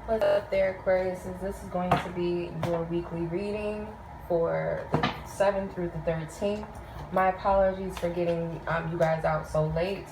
What's up there, Aquarius? This is going to be your weekly reading for the 7th through the 13th. My apologies for getting you guys out so late.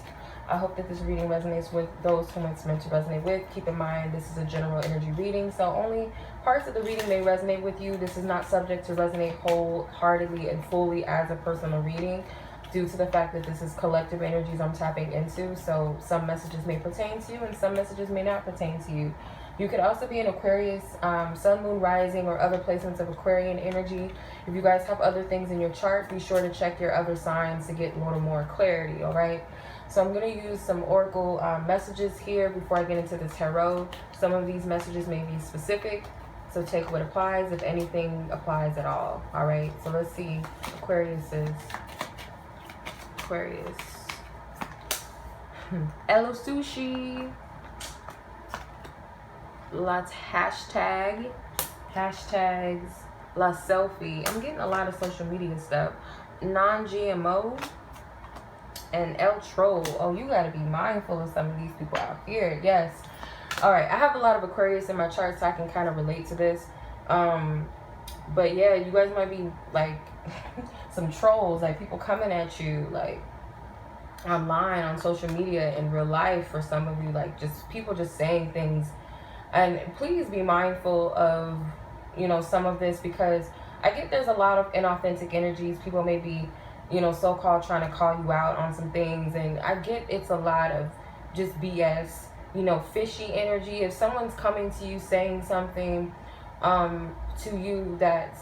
I hope that this reading resonates with those whom it's meant to resonate with. Keep in mind, this is a general energy reading, so only parts of the reading may resonate with you. This is not subject to resonate wholeheartedly and fully as a personal reading, due to the fact that this is collective energies I'm tapping into. So some messages may pertain to you and some messages may not pertain to you. You could also be an Aquarius, sun, moon, rising, or other placements of Aquarian energy. If you guys have other things in your chart, be sure to check your other signs to get a little more clarity, all right? So I'm going to use some oracle messages here before I get into the tarot. Some of these messages may be specific, so take what applies, if anything applies at all, all right? So let's see, Aquarius. Hello, sushi. Lots hashtags, la selfie. I'm getting a lot of social media stuff. Non-GMO and El Troll. Oh, you got to be mindful of some of these people out here. Yes. All right. I have a lot of Aquarius in my chart, so I can kind of relate to this. But yeah, you guys might be like some trolls, like people coming at you like online, on social media, in real life. For some of you, like just people just saying things. And please be mindful of, you know, some of this, because I get there's a lot of inauthentic energies. People may be, you know, so-called trying to call you out on some things. And I get it's a lot of just BS, you know, fishy energy. If someone's coming to you saying something to you that's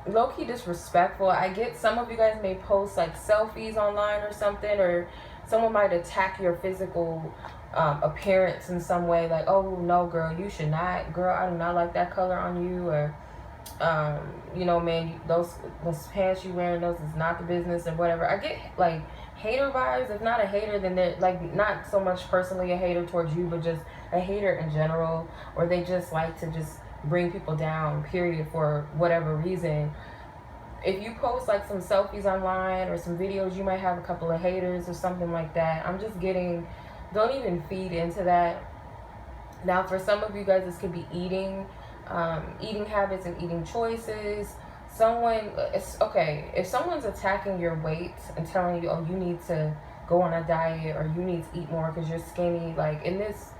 low-key disrespectful, I get some of you guys may post like selfies online or something, or someone might attack your physical appearance in some way, like, oh no girl, you should not, girl, I do not like that color on you, or you know, man, those pants you wearing, those is not the business, and whatever. I get like hater vibes. If not a hater, then they're like not so much personally a hater towards you, but just a hater in general, or they just like to just bring people down, period, for whatever reason. If you post like some selfies online or some videos, you might have a couple of haters or something like that. I'm just getting, don't even feed into that. Now, for some of you guys, this could be eating habits and eating choices. If someone's attacking your weight and telling you, oh, you need to go on a diet, or you need to eat more because you're skinny, like in this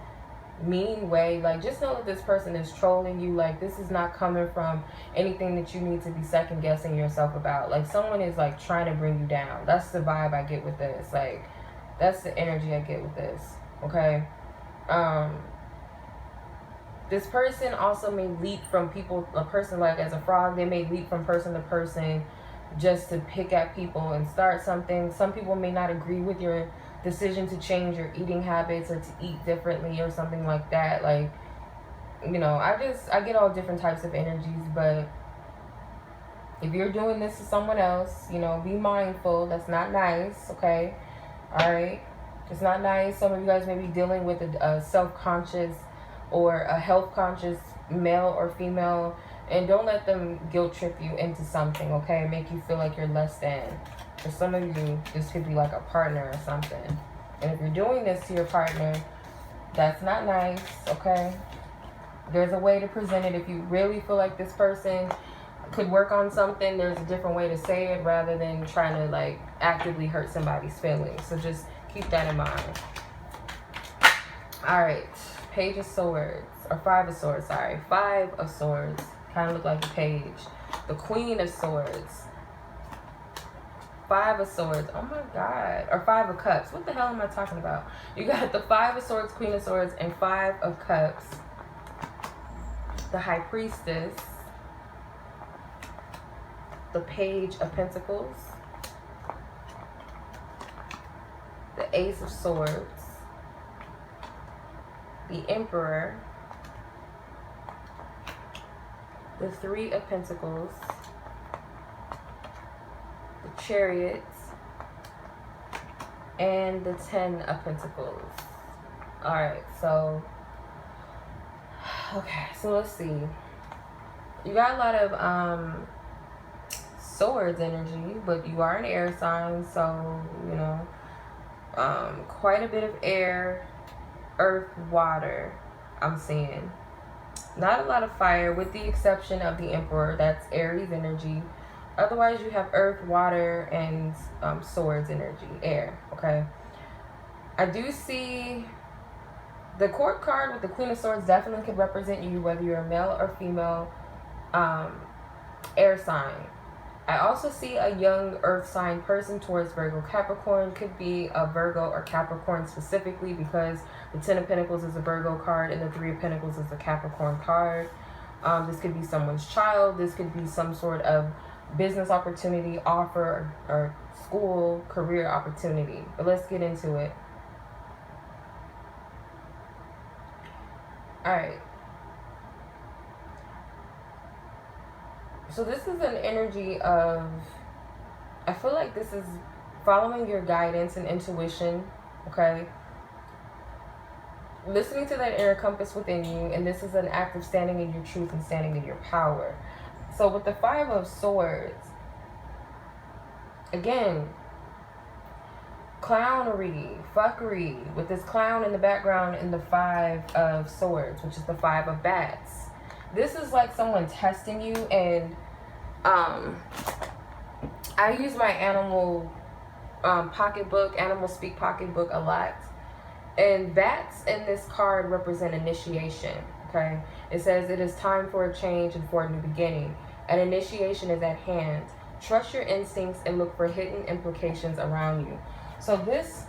mean way, like just know that this person is trolling you. Like this is not coming from anything that you need to be second guessing yourself about. Like someone is like trying to bring you down. That's the vibe I get with this. Like that's the energy I get with this. Okay. This person also may leap from a person like as a frog, they may leap from person to person just to pick at people and start something. Some people may not agree with your decision to change your eating habits or to eat differently or something like that. Like, you know, I get all different types of energies, but if you're doing this to someone else, you know, be mindful. That's not nice, okay? All right? It's not nice. Some of you guys may be dealing with a self-conscious or a health-conscious male or female, and don't let them guilt trip you into something, okay? Make you feel like you're less than. For some of you, this could be like a partner or something. And if you're doing this to your partner, that's not nice, okay? There's a way to present it. If you really feel like this person could work on something, there's a different way to say it rather than trying to like actively hurt somebody's feelings. So just keep that in mind. All right, Page of Swords, or Five of Swords, sorry. Five of Swords, kind of look like a page. The Queen of Swords. Five of Swords, oh my God. Or Five of Cups, what the hell am I talking about? You got the Five of Swords, Queen of Swords, and Five of Cups. The High Priestess. The Page of Pentacles. The Ace of Swords. The Emperor. The Three of Pentacles. The Chariot. And the Ten of Pentacles. Alright, so okay, so let's see. You got a lot of swords energy, but you are an air sign, so you know, quite a bit of air, earth, water. I'm seeing. Not a lot of fire, with the exception of the Emperor. That's Aries energy. Otherwise, you have earth, water, and swords energy, air. Okay. I do see the court card with the Queen of Swords definitely could represent you, whether you're a male or female air sign. I also see a young earth sign person towards Virgo, Capricorn. Could be a Virgo or Capricorn specifically, because the Ten of Pentacles is a Virgo card and the Three of Pentacles is a Capricorn card. This could be someone's child. This could be some sort of business opportunity, offer, or school, career opportunity. But let's get into it. Alright. So this is an energy of, I feel like this is following your guidance and intuition, okay? Listening to that inner compass within you, and this is an act of standing in your truth and standing in your power. So with the Five of Swords, again, clownery, fuckery, with this clown in the background and the Five of Swords, which is the Five of Bats. This is like someone testing you, and I use my animal pocketbook, Animal Speak pocketbook a lot. And bats in this card represent initiation, okay? It says it is time for a change and for a new beginning. An initiation is at hand. Trust your instincts and look for hidden implications around you. So this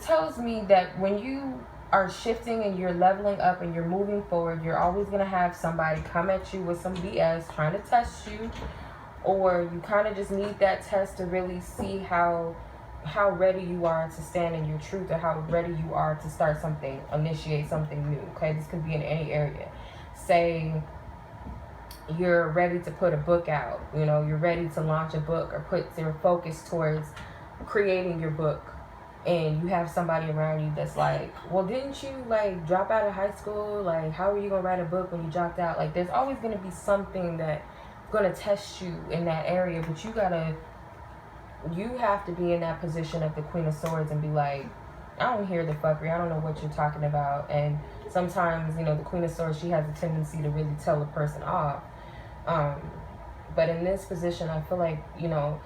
tells me that when you are shifting and you're leveling up and you're moving forward, you're always going to have somebody come at you with some BS trying to test you, or you kind of just need that test to really see how ready you are to stand in your truth, or how ready you are to start something, initiate something new, okay? This could be in any area. Say you're ready to put a book out, you know, you're ready to launch a book or put your focus towards creating your book, and you have somebody around you that's like, well, didn't you like drop out of high school? Like, how are you gonna write a book when you dropped out? Like, there's always gonna be something that's gonna test you in that area, but you have to be in that position of the Queen of Swords and be like, I don't hear the fuckery, I don't know what you're talking about. And sometimes, you know, the Queen of Swords, she has a tendency to really tell the person off. But in this position, I feel like, you know,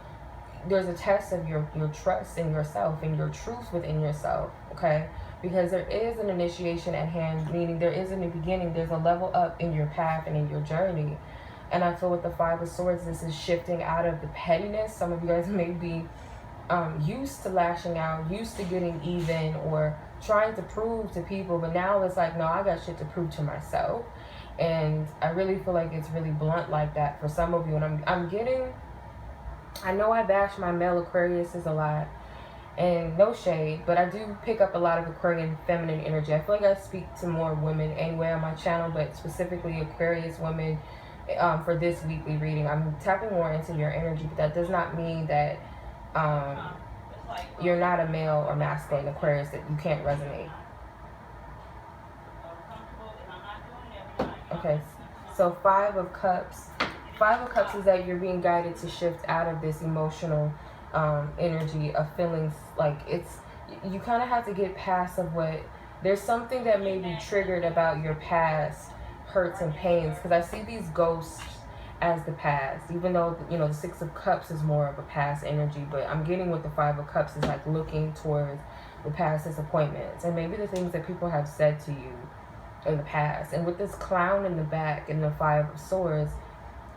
there's a test of your trust in yourself and your truth within yourself, okay? Because there is an initiation at hand, meaning there is a new beginning. There's a level up in your path and in your journey. And I feel with the Five of Swords, this is shifting out of the pettiness. Some of you guys may be used to lashing out, used to getting even, or trying to prove to people. But now it's like, no, I got shit to prove to myself. And I really feel like it's really blunt like that for some of you. And I'm getting, I know I bash my male Aquariuses a lot, and no shade, but I do pick up a lot of Aquarian feminine energy. I feel like I speak to more women anyway on my channel, but specifically Aquarius women. For this weekly reading, I'm tapping more into your energy, but that does not mean that you're not a male or masculine Aquarius, that you can't resonate. Okay, so Five of Cups. Five of Cups is that you're being guided to shift out of this emotional energy of feelings. Like, it's, you kind of have to get past of what, there's something that may be triggered about your past hurts and pains, because I see these ghosts as the past, even though, you know, the Six of Cups is more of a past energy. But I'm getting with the Five of Cups is like looking towards the past disappointments and maybe the things that people have said to you in the past. And with this clown in the back and the Five of Swords,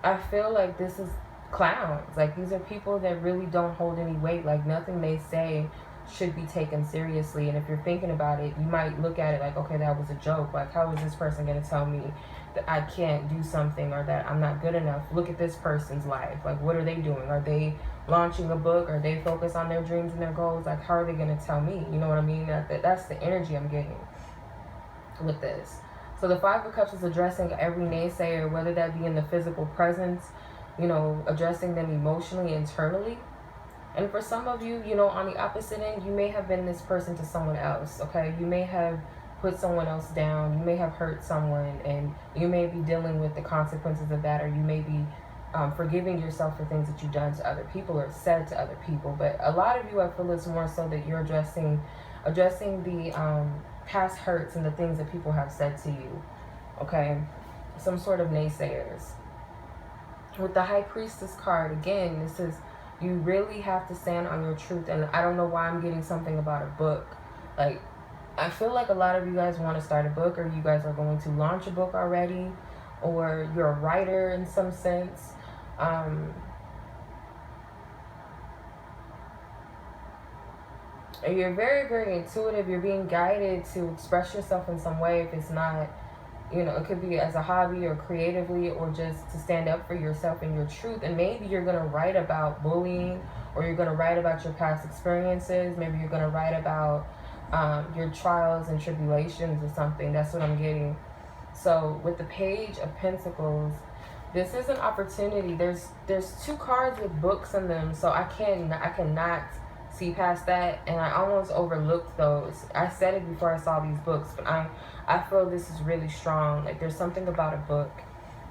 I feel like this is clowns. Like, these are people that really don't hold any weight. Like, nothing they say should be taken seriously. And if you're thinking about it, you might look at it like, okay, that was a joke. Like, how is this person going to tell me that I can't do something or that I'm not good enough? Look at this person's life. Like, what are they doing? Are they launching a book? Are they focused on their dreams and their goals? Like, how are they going to tell me? You know what I mean? That's the energy I'm getting with this. So the Five of Cups is addressing every naysayer, whether that be in the physical presence, you know, addressing them emotionally, internally. And for some of you, you know, on the opposite end, you may have been this person to someone else, okay? You may have put someone else down. You may have hurt someone, and you may be dealing with the consequences of that, or you may be forgiving yourself for things that you've done to other people or said to other people. But a lot of you, I feel it's more so that you're addressing the past hurts and the things that people have said to you, okay? Some sort of naysayers. With the High Priestess card, again, this is, you really have to stand on your truth. And I don't know why I'm getting something about a book. Like, I feel like a lot of you guys want to start a book, or you guys are going to launch a book already, or you're a writer in some sense. You're very, very intuitive. You're being guided to express yourself in some way. If it's not, you know, it could be as a hobby or creatively, or just to stand up for yourself and your truth. And maybe you're going to write about bullying, or you're going to write about your past experiences. Maybe you're going to write about your trials and tribulations or something. That's what I'm getting. So with the Page of Pentacles, this is an opportunity. There's 2 cards with books in them, so I cannot see past that, and I almost overlooked those. I said it before I saw these books, but I feel this is really strong. Like, there's something about a book.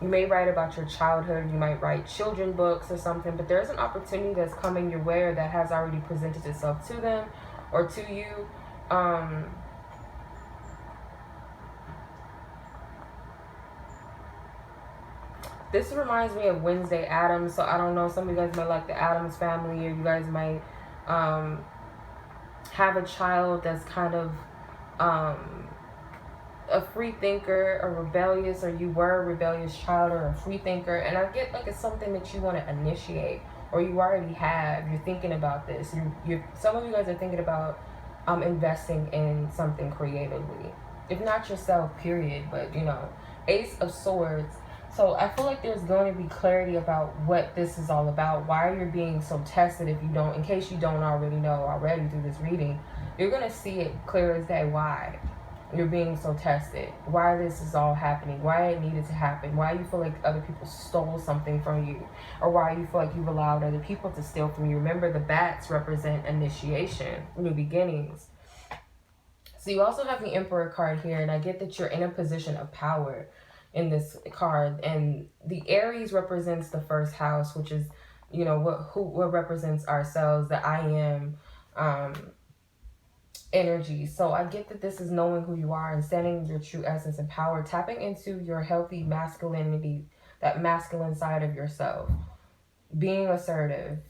You may write about your childhood, you might write children books or something, but there's an opportunity that's coming your way, or that has already presented itself to them or to you. This reminds me of Wednesday Addams, so I don't know, some of you guys might like the Addams family, or you guys might have a child that's kind of a free thinker, or rebellious, or you were a rebellious child or a free thinker. And I get like it's something that you want to initiate, or you already have. You're thinking about this. Some of you guys are thinking about investing in something creatively, if not yourself, period. But you know, Ace of Swords. So I feel like there's going to be clarity about what this is all about. Why you're being so tested. If you don't, in case you don't already know already through this reading, you're going to see it clear as day why you're being so tested. Why this is all happening. Why it needed to happen. Why you feel like other people stole something from you. Or why you feel like you've allowed other people to steal from you. Remember, the bats represent initiation, new beginnings. So you also have the Emperor card here, and I get that you're in a position of power in this card, and the Aries represents the first house, which is, you know, what represents ourselves, the I am energy. So I get that this is knowing who you are and standing in your true essence and power, tapping into your healthy masculinity, that masculine side of yourself, being assertive,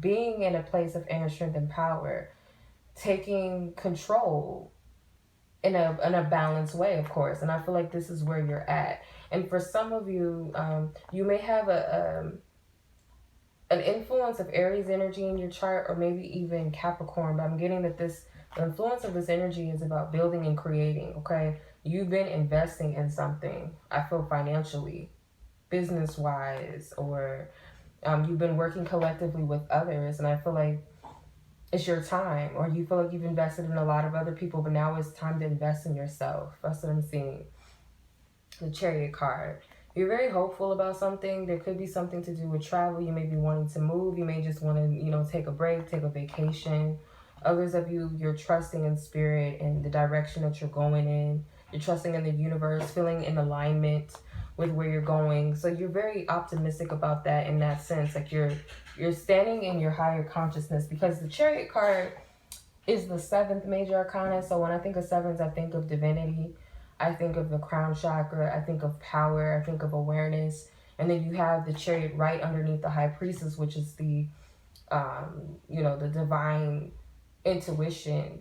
being in a place of inner strength and power, taking control in a balanced way, of course. And I feel like this is where you're at. And for some of you, you may have an influence of Aries energy in your chart, or maybe even Capricorn. But I'm getting that the influence of this energy is about building and creating, okay? You've been investing in something, I feel, financially, business-wise, or you've been working collectively with others, and I feel like it's your time, or you feel like you've invested in a lot of other people, but now it's time to invest in yourself. That's what I'm seeing. The Chariot card. You're very hopeful about something. There could be something to do with travel. You may be wanting to move. You may just want to, you know, take a break, take a vacation. Others of you, you're trusting in spirit and the direction that you're going in. You're trusting in the universe, feeling in alignment with where you're going. So you're very optimistic about that in that sense. Like you're standing in your higher consciousness, because the Chariot card is the 7th major arcana. So when I think of sevens, I think of divinity. I think of the crown chakra. I think of power. I think of awareness. And then you have the Chariot right underneath the High Priestess, which is the, you know, the divine intuition,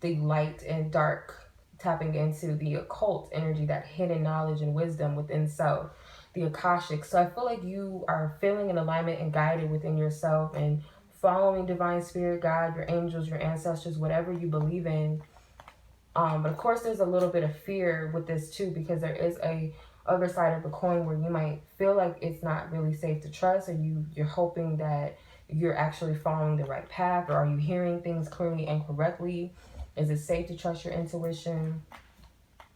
the light and dark, tapping into the occult energy, that hidden knowledge and wisdom within self, the Akashic. So I feel like you are feeling in alignment and guided within yourself and following divine spirit, God, your angels, your ancestors, whatever you believe in. But of course, there's a little bit of fear with this too, because there is a other side of the coin where you might feel like it's not really safe to trust, or you're hoping that you're actually following the right path, or are you hearing things clearly and correctly? Is it safe to trust your intuition?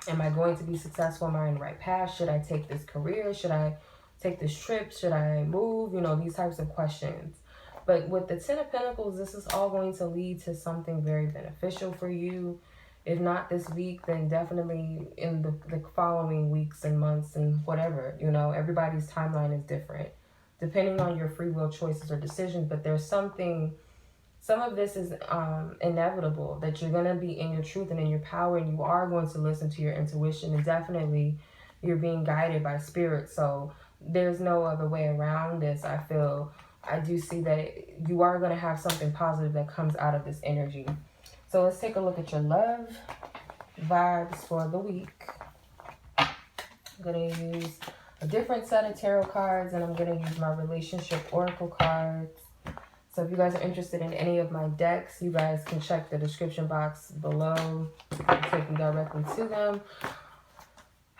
Am I going to be successful? Am I in the right path? Should I take this career? Should I take this trip? Should I move? You know, these types of questions. But with the 10 of Pentacles, this is all going to lead to something very beneficial for you. If not this week, then definitely in the following weeks and months and whatever. You know, everybody's timeline is different depending on your free will choices or decisions. But there's something some of this is inevitable, that you're going to be in your truth and in your power, and you are going to listen to your intuition, and definitely you're being guided by spirit. So there's no other way around this. I do see that you are going to have something positive that comes out of this energy. So let's take a look at your love vibes for the week. I'm going to use a different set of tarot cards, and I'm going to use my relationship oracle cards. So if you guys are interested in any of my decks, you guys can check the description box below. I'll take you directly to them.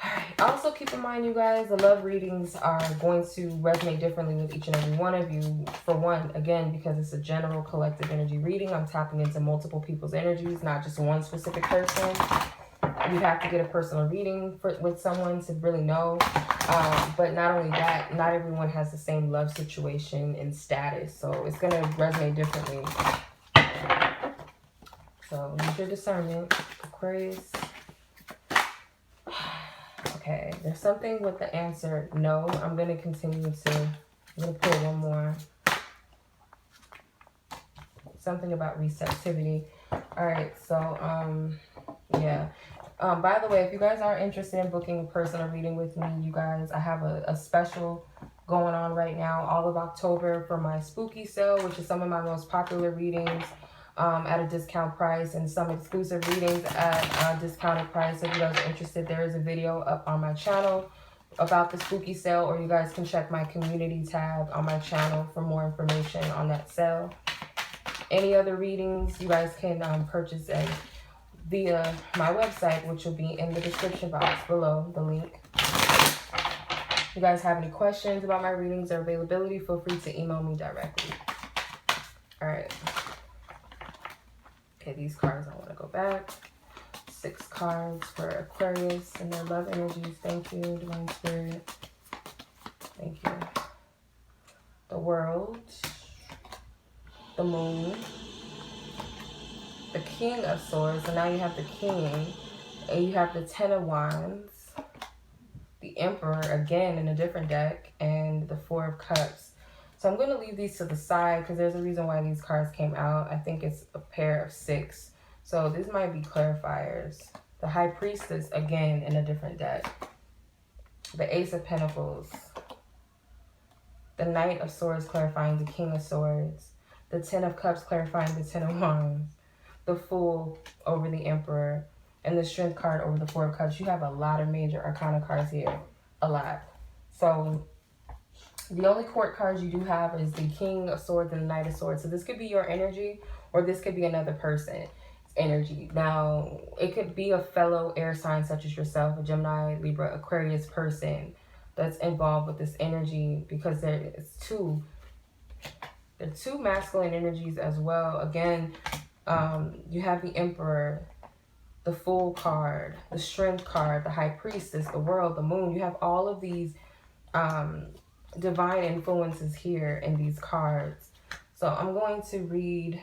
Alright, also keep in mind, you guys, the love readings are going to resonate differently with each and every one of you. For one, again, because it's a general collective energy reading, I'm tapping into multiple people's energies, not just one specific person. You have to get a personal reading with someone to really know. But not only that, not everyone has the same love situation and status. So it's going to resonate differently. So use your discernment, Aquarius. Okay, there's something with the answer no. I'm going to continue to, I'm going to pull one more. Something about receptivity. All right, so, yeah. By the way, if you guys are interested in booking a personal reading with me, you guys, I have a special going on right now, all of October, for my spooky sale, which is some of my most popular readings at a discount price, and some exclusive readings at a discounted price. If you guys are interested, there is a video up on my channel about the spooky sale, or you guys can check my community tab on my channel for more information on that sale. Any other readings, you guys can purchase via my website, which will be in the description box below, the link. If you guys have any questions about my readings or availability, feel free to email me directly. All right. Okay, these cards, I want to go back. 6 cards for Aquarius and their love energies. Thank you, Divine Spirit. Thank you. The World. The Moon. The King of Swords. So now you have the King. And you have the Ten of Wands. The Emperor, again, in a different deck. And the Four of Cups. So I'm going to leave these to the side because there's a reason why these cards came out. I think it's a pair of 6. So this might be clarifiers. The High Priestess, again, in a different deck. The Ace of Pentacles. The Knight of Swords clarifying the King of Swords. The Ten of Cups clarifying the Ten of Wands. The Fool over the Emperor. And the Strength card over the Four of Cups. You have a lot of major arcana cards here. A lot. So the only court cards you do have is the King of Swords and the Knight of Swords. So this could be your energy, or this could be another person's energy. Now, it could be a fellow air sign such as yourself, a Gemini, Libra, Aquarius person that's involved with this energy, because they're two masculine energies as well. Again, you have the Emperor, the Fool card, the Strength card, the High Priestess, the World, the Moon. You have all of these divine influences here in these cards. So I'm going to read.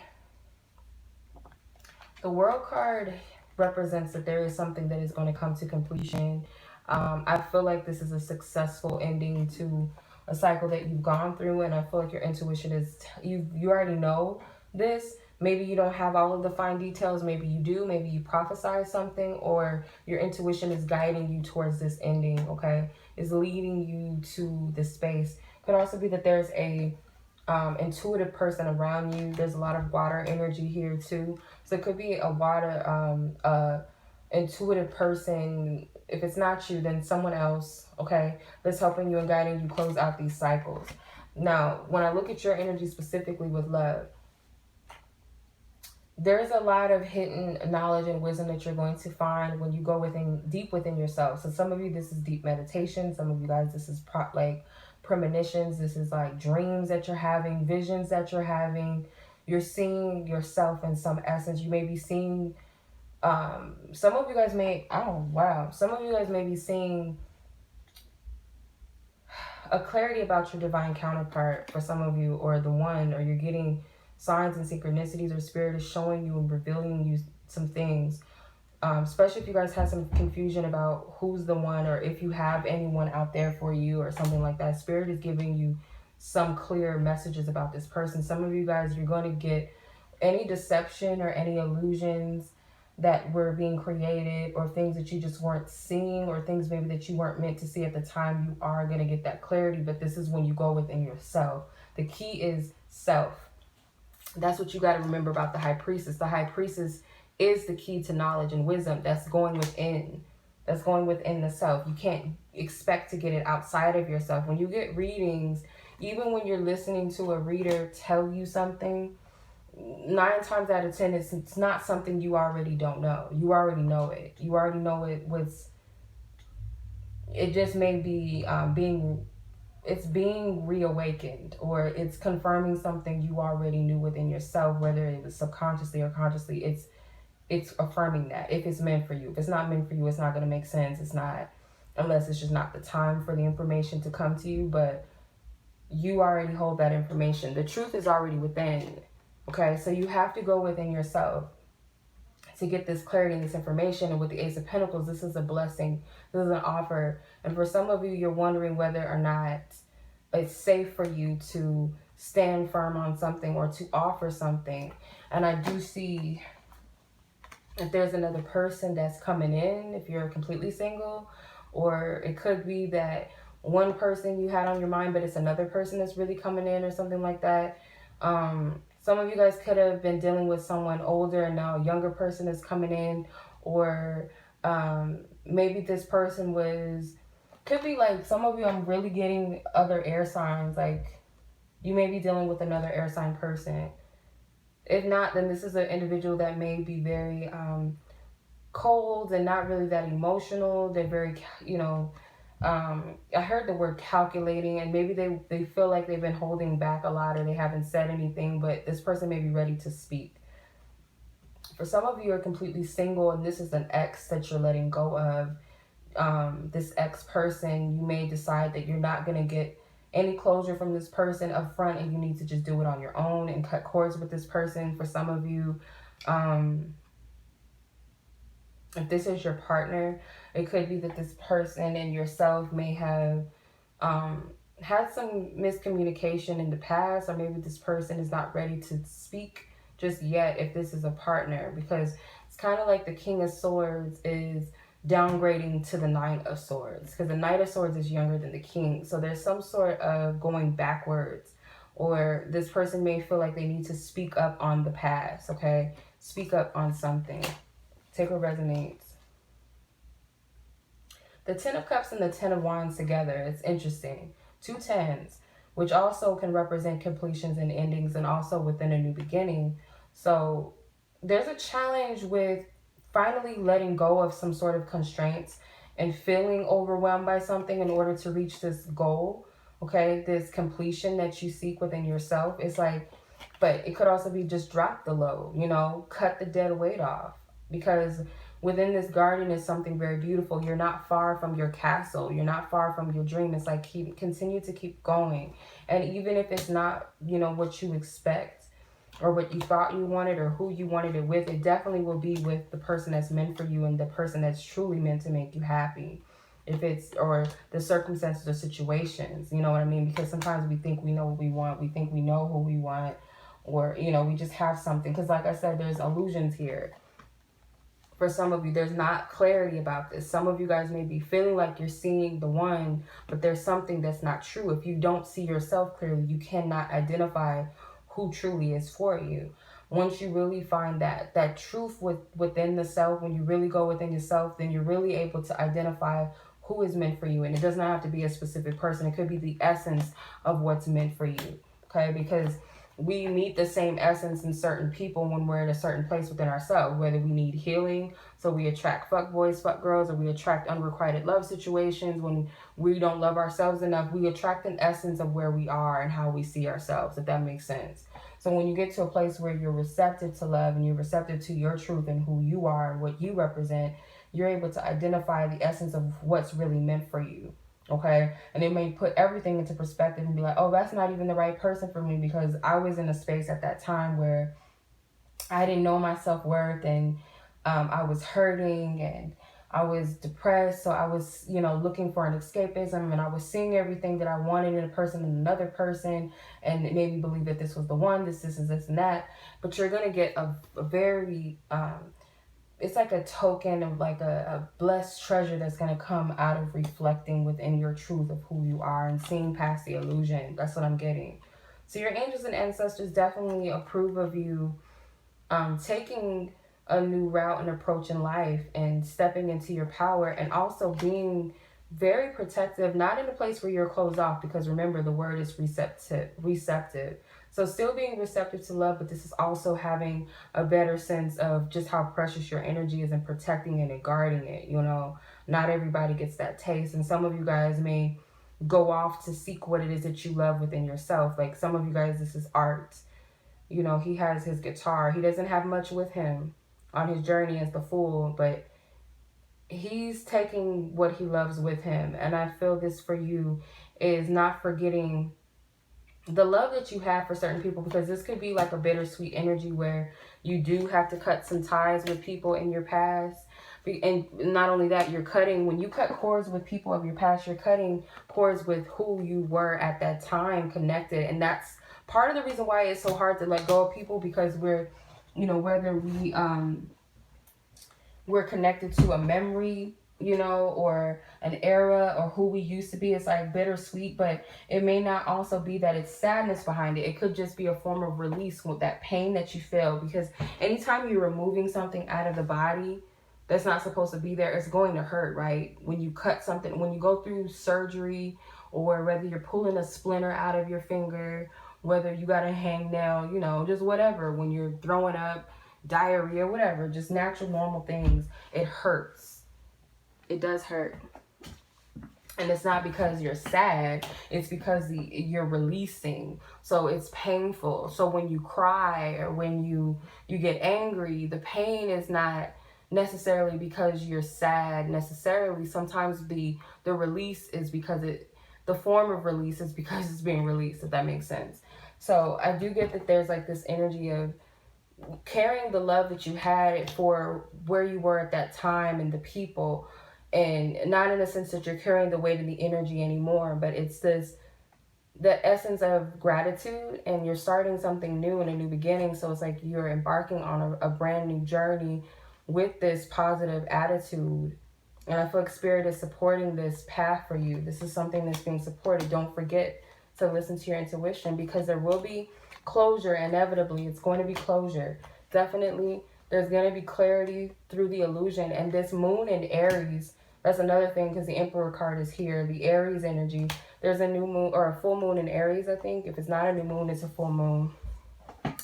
The World card represents that there is something that is going to come to completion. I feel like this is a successful ending to a cycle that you've gone through, and I feel like your intuition is, you already know this. Maybe you don't have all of the fine details, maybe you do, maybe you prophesied something, or your intuition is guiding you towards this ending, okay? Is leading you to this space. Could also be that there's a intuitive person around you. There's a lot of water energy here too. So it could be a water, intuitive person. If it's not you, then someone else, okay, that's helping you and guiding you close out these cycles. Now, when I look at your energy specifically with love, there's a lot of hidden knowledge and wisdom that you're going to find when you go deep within yourself. So some of you, this is deep meditation. Some of you guys, this is like premonitions. This is like dreams that you're having, visions that you're having. You're seeing yourself in some essence. You may be seeing, some of you guys may, some of you guys may be seeing a clarity about your divine counterpart for some of you, or the one, or you're getting signs and synchronicities, or spirit is showing you and revealing you some things. Especially if you guys have some confusion about who's the one, or if you have anyone out there for you or something like that. Spirit is giving you some clear messages about this person. Some of you guys, you're going to get any deception or any illusions that were being created, or things that you just weren't seeing, or things maybe that you weren't meant to see at the time, you are going to get that clarity. But this is when you go within yourself. The key is self. That's what you got to remember about the high priestess. The high priestess is the key to knowledge and wisdom. That's going within. That's going within the self. You can't expect to get it outside of yourself. When you get readings, even when you're listening to a reader tell you something, 9 times out of 10, it's not something you already don't know. You already know it. You already know it was. It just may be it's being reawakened, or it's confirming something you already knew within yourself, whether it was subconsciously or consciously. It's affirming that if it's meant for you. If it's not meant for you, it's not going to make sense. It's not, unless it's just not the time for the information to come to you. But you already hold that information. The truth is already within. Okay, so you have to go within yourself to get this clarity and this information. And with the Ace of Pentacles, this is a blessing. This is an offer. And for some of you, you're wondering whether or not it's safe for you to stand firm on something or to offer something. And I do see if there's another person that's coming in, if you're completely single, or it could be that one person you had on your mind, but it's another person that's really coming in, or something like that. Some of you guys could have been dealing with someone older and now a younger person is coming in, or maybe this person could be like, some of you, I'm really getting other air signs, like you may be dealing with another air sign person. If not, then this is an individual that may be very cold and not really that emotional. They're very, I heard the word calculating, and maybe they feel like they've been holding back a lot, or they haven't said anything, but this person may be ready to speak. For some of you are completely single, and this is an ex that you're letting go of. This ex person, you may decide that you're not going to get any closure from this person up front, and you need to just do it on your own and cut cords with this person. For some of you, if this is your partner, it could be that this person and yourself may have had some miscommunication in the past, or maybe this person is not ready to speak just yet if this is a partner, because it's kind of like the King of Swords is downgrading to the Knight of Swords, because the Knight of Swords is younger than the King. So there's some sort of going backwards, or this person may feel like they need to speak up on the past, okay? Speak up on something. Take what resonates. The 10 of Cups and the 10 of Wands together, it's interesting. 2 tens, which also can represent completions and endings, and also within a new beginning. So there's a challenge with finally letting go of some sort of constraints and feeling overwhelmed by something in order to reach this goal, okay? This completion that you seek within yourself. It's like, but it could also be just drop the load, cut the dead weight off. Because within this garden is something very beautiful. You're not far from your castle. You're not far from your dream. It's like continue to keep going. And even if it's not, what you expect or what you thought you wanted or who you wanted it with, it definitely will be with the person that's meant for you and the person that's truly meant to make you happy. Or the circumstances or situations, you know what I mean? Because sometimes we think we know what we want. We think we know who we want, or, we just have something. Because like I said, there's illusions here. For some of you, there's not clarity about this. Some of you guys may be feeling like you're seeing the one, but there's something that's not true. If you don't see yourself clearly, you cannot identify who truly is for you. Once you really find that truth within the self, when you really go within yourself, then you're really able to identify who is meant for you. And it does not have to be a specific person. It could be the essence of what's meant for you, okay? Because we meet the same essence in certain people when we're in a certain place within ourselves, whether we need healing, so we attract fuck boys, fuck girls, or we attract unrequited love situations. When we don't love ourselves enough, we attract an essence of where we are and how we see ourselves, if that makes sense. So when you get to a place where you're receptive to love and you're receptive to your truth and who you are and what you represent, you're able to identify the essence of what's really meant for you. Okay, and it may put everything into perspective and be like, oh, that's not even the right person for me, because I was in a space at that time where I didn't know my self-worth, and I was hurting, and I was depressed, so I was, you know, looking for an escapism, and I was seeing everything that I wanted in a person and another person, and it made me believe that this was the one, this, and that. But you're going to get a very, it's like a token of like a blessed treasure that's going to come out of reflecting within your truth of who you are and seeing past the illusion. That's what I'm getting. So your angels and ancestors definitely approve of you taking a new route and approach in life and stepping into your power, and also being very protective, not in a place where you're closed off, because remember the word is receptive. So still being receptive to love, but this is also having a better sense of just how precious your energy is and protecting it and guarding it. You know, not everybody gets that taste, and some of you guys may go off to seek what it is that you love within yourself. Like some of you guys, this is art. You know, he has his guitar. He doesn't have much with him on his journey as the Fool, but he's taking what he loves with him. And I feel this for you is not forgetting the love that you have for certain people, because this could be like a bittersweet energy where you do have to cut some ties with people in your past. And not only that, you're cutting, when you cut cords with people of your past, you're cutting cords with who you were at that time connected. And that's part of the reason why it's so hard to let go of people, because we're, you know, whether we're connected to a memory, you know, or an era, or who we used to be, it's like bittersweet. But it may not also be that it's sadness behind it. It could just be a form of release with that pain that you feel, because anytime you're removing something out of the body that's not supposed to be there, it's going to hurt, right? When you cut something, when you go through surgery, or whether you're pulling a splinter out of your finger, whether you got a hangnail, you know, just whatever, when you're throwing up, diarrhea, whatever, just natural, normal things, it hurts. It does hurt. And it's not because you're sad, it's because you're releasing. So it's painful. So when you cry, or when you get angry, the pain is not necessarily because you're sad necessarily. Sometimes the release is because the form of release is because it's being released, if that makes sense. So I do get that there's like this energy of carrying the love that you had for where you were at that time and the people, and not in a sense that you're carrying the weight of the energy anymore, but it's the essence of gratitude, and you're starting something new and a new beginning. So it's like you're embarking on a brand new journey with this positive attitude. And I feel like Spirit is supporting this path for you. This is something that's being supported. Don't forget to listen to your intuition, because there will be closure. Inevitably, it's going to be closure. Definitely, there's going to be clarity through the illusion. And this moon in Aries, that's another thing, because the Emperor card is here. The Aries energy. There's a new moon, or a full moon in Aries, I think. If it's not a new moon, it's a full moon.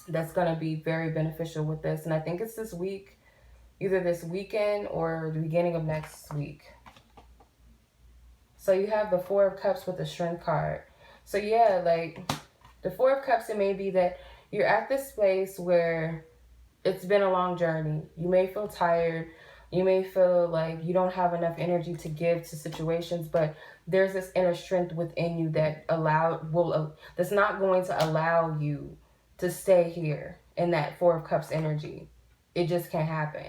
That's going to be very beneficial with this. And I think it's this week. Either this weekend or the beginning of next week. So you have the Four of Cups with the Strength card. So yeah, like the Four of Cups, it may be that you're at this place where it's been a long journey. You may feel tired. You may feel like you don't have enough energy to give to situations, but there's this inner strength within you that that's not going to allow you to stay here in that Four of Cups energy. It just can't happen.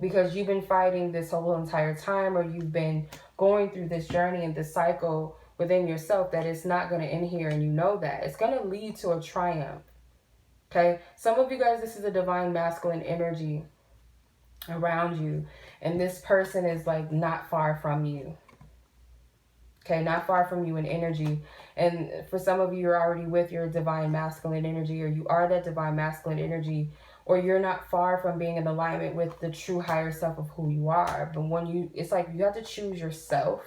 Because you've been fighting this whole entire time, or you've been going through this journey and this cycle within yourself, that it's not going to end here, and you know that. It's going to lead to a triumph. Okay? Some of you guys, this is a divine masculine energy around you. And this person is like not far from you. Okay? Not far from you in energy. And for some of you, you're already with your divine masculine energy, or you are that divine masculine energy, or you're not far from being in alignment with the true higher self of who you are. But it's like you have to choose yourself,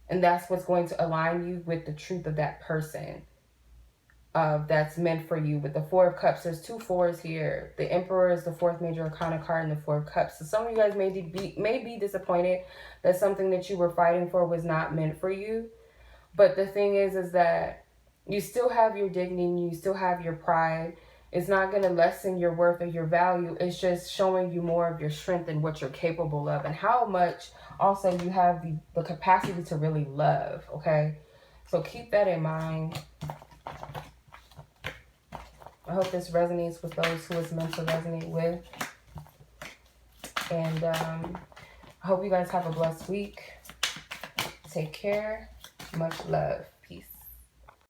and that's what's going to align you with the truth of that person that's meant for you. With the Four of Cups, there's two fours here. The Emperor is the fourth major arcana card in the Four of Cups. So some of you guys may be disappointed that something that you were fighting for was not meant for you. But the thing is that you still have your dignity, you still have your pride. It's not going to lessen your worth or your value. It's just showing you more of your strength and what you're capable of, and how much also you have the capacity to really love, okay? So keep that in mind. I hope this resonates with those who it's meant to resonate with. And I hope you guys have a blessed week. Take care. Much love.